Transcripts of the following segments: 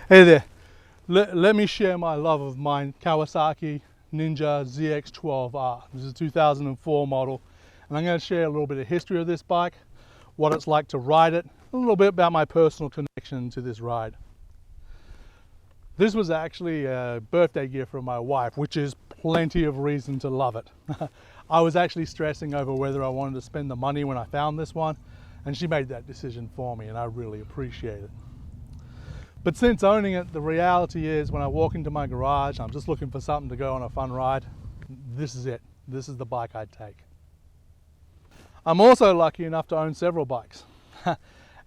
Hey there, let me share my love of my Kawasaki Ninja ZX12R. This is a 2004 model, and I'm going to share a little bit of history of this bike, what it's like to ride it, a little bit about my personal connection to this ride. This was actually a birthday gift from my wife, which is plenty of reason to love it. I was actually stressing over whether I wanted to spend the money when I found this one, and she made that decision for me, and I really appreciate it. But since owning it, the reality is when I walk into my garage, I'm just looking for something to go on a fun ride. This is it. This is the bike I'd take. I'm also lucky enough to own several bikes.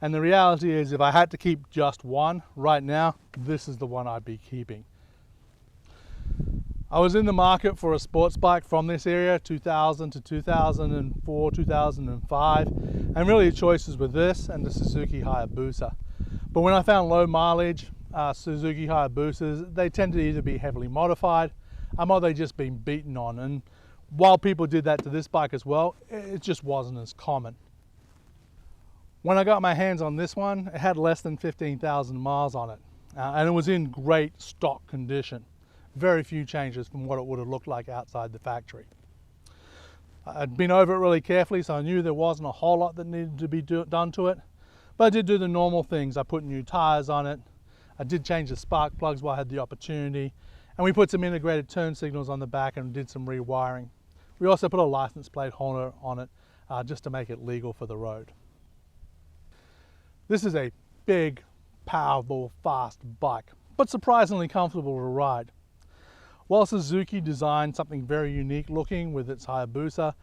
And the reality is if I had to keep just one right now, this is the one I'd be keeping. I was in the market for a sports bike from this area, 2000 to 2004, 2005. And really the choices were this and the Suzuki Hayabusa. But when I found low mileage Suzuki Hayabusas, they tend to either be heavily modified or they just been beaten on. And while people did that to this bike as well, it just wasn't as common. When I got my hands on this one, it had less than 15,000 miles on it. And it was in great stock condition. Very few changes from what it would have looked like outside the factory. I'd been over it really carefully, so I knew there wasn't a whole lot that needed to be done to it. But I did do the normal things. I put new tires on it. I did change the spark plugs while I had the opportunity. And we put some integrated turn signals on the back and did some rewiring. We also put a license plate holder on it just to make it legal for the road. This is a big, powerful, fast bike, but surprisingly comfortable to ride. While Suzuki designed something very unique looking with its Hayabusa,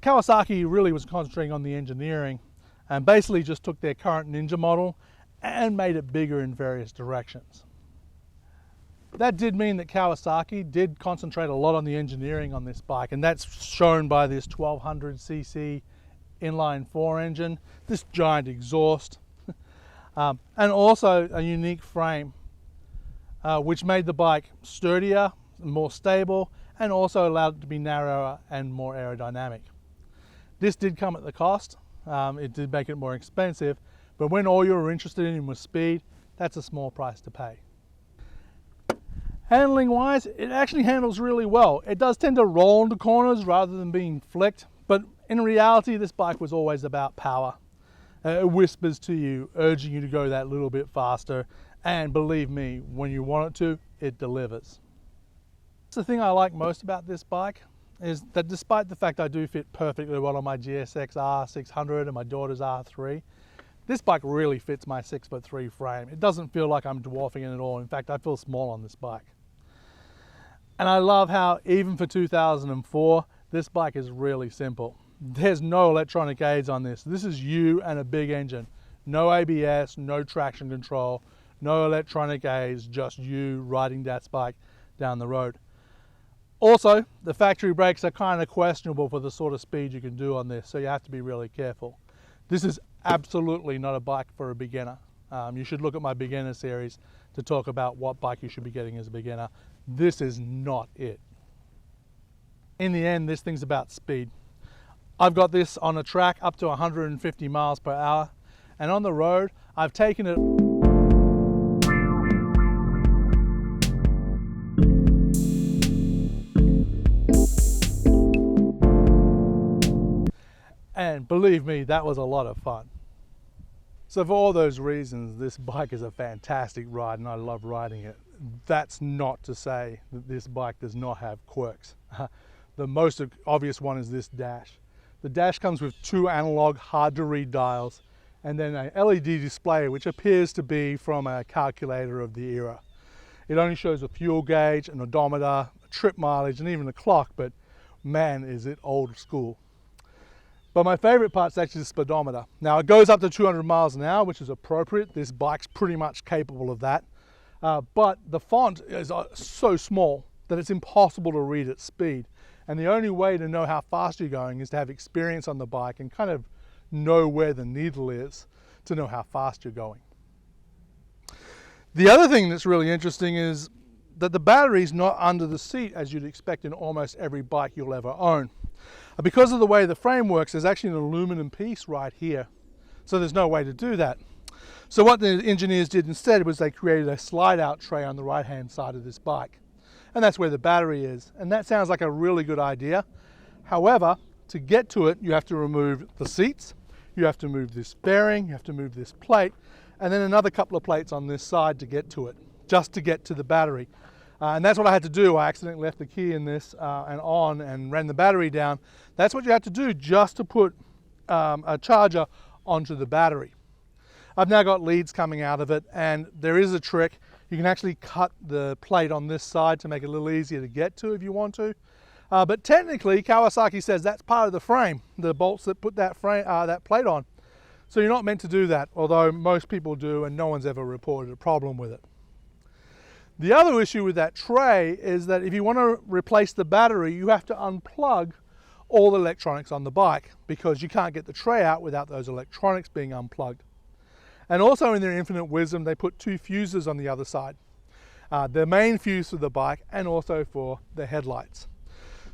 Kawasaki really was concentrating on the engineering and basically just took their current Ninja model and made it bigger in various directions. That did mean that Kawasaki did concentrate a lot on the engineering on this bike, and that's shown by this 1200cc inline 4 engine, this giant exhaust, and also a unique frame, which made the bike sturdier, more stable, and also allowed it to be narrower and more aerodynamic. This did come at the cost. It did make it more expensive, but when all you were interested in was speed, that's a small price to pay. Handling wise, it actually handles really well. It does tend to roll into corners rather than being flicked, but in reality this bike was always about power. It whispers to you, urging you to go that little bit faster, and believe me, when you want it to, it delivers. The thing I like most about this bike is that despite the fact I do fit perfectly well on my GSX-R 600 and my daughter's R3, this bike really fits my 6'3" frame. It doesn't feel like I'm dwarfing it at all. In fact, I feel small on this bike. And I love how, even for 2004, this bike is really simple. There's no electronic aids on this. This is you and a big engine. No ABS, no traction control, no electronic aids, just you riding that bike down the road. Also, the factory brakes are kind of questionable for the sort of speed you can do on this, so you have to be really careful. This is absolutely not a bike for a beginner. You should look at my beginner series to talk about what bike you should be getting as a beginner. This is not it. In the end, this thing's about speed. I've got this on a track up to 150 miles per hour, and on the road, I've taken it and believe me, that was a lot of fun. So for all those reasons, this bike is a fantastic ride and I love riding it. That's not to say that this bike does not have quirks. The most obvious one is this dash. The dash comes with two analog, hard to read dials and then an LED display which appears to be from a calculator of the era. It only shows a fuel gauge, an odometer, a trip mileage and even a clock, but man is it old school. But my favorite part is actually the speedometer. Now it goes up to 200 miles an hour, which is appropriate. This bike's pretty much capable of that. But the font is so small that it's impossible to read at speed. And the only way to know how fast you're going is to have experience on the bike and kind of know where the needle is to know how fast you're going. The other thing that's really interesting is that the battery's not under the seat as you'd expect in almost every bike you'll ever own. Because of the way the frame works, there's actually an aluminum piece right here. So there's no way to do that. So what the engineers did instead was they created a slide out tray on the right hand side of this bike. And that's where the battery is. And that sounds like a really good idea. However, to get to it, you have to remove the seats, you have to move this bearing, you have to move this plate, and then another couple of plates on this side to get to it, just to get to the battery. And that's what I had to do. I accidentally left the key in this and ran the battery down. That's what you have to do just to put a charger onto the battery. I've now got leads coming out of it, and there is a trick. You can actually cut the plate on this side to make it a little easier to get to if you want to. But technically, Kawasaki says that's part of the frame, the bolts that put that plate on. So you're not meant to do that, although most people do, and no one's ever reported a problem with it. The other issue with that tray is that if you want to replace the battery, you have to unplug all the electronics on the bike, because you can't get the tray out without those electronics being unplugged. And also, in their infinite wisdom, they put 2 fuses on the other side. The main fuse for the bike and also for the headlights.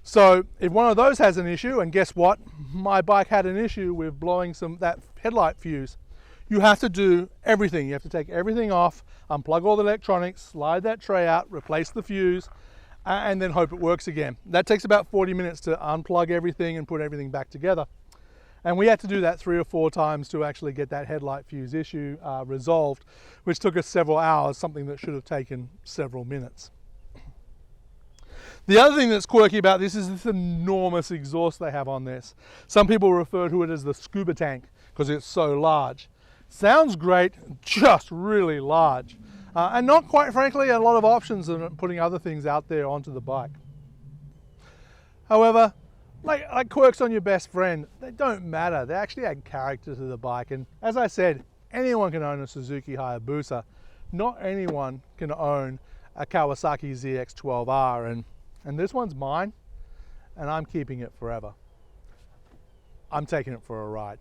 So if one of those has an issue, and guess what? My bike had an issue with blowing that headlight fuse. You have to do everything. You have to take everything off, unplug all the electronics, slide that tray out, replace the fuse, and then hope it works again. That takes about 40 minutes to unplug everything and put everything back together. And we had to do that 3 or 4 times to actually get that headlight fuse issue resolved, which took us several hours, something that should have taken several minutes. The other thing that's quirky about this is this enormous exhaust they have on this. Some people refer to it as the scuba tank because it's so large. Sounds great, just really large. And not quite frankly a lot of options in putting other things out there onto the bike. However, like quirks on your best friend, they don't matter. They actually add character to the bike. And as I said, anyone can own a Suzuki Hayabusa. Not anyone can own a Kawasaki ZX12R. And this one's mine, and I'm keeping it forever. I'm taking it for a ride.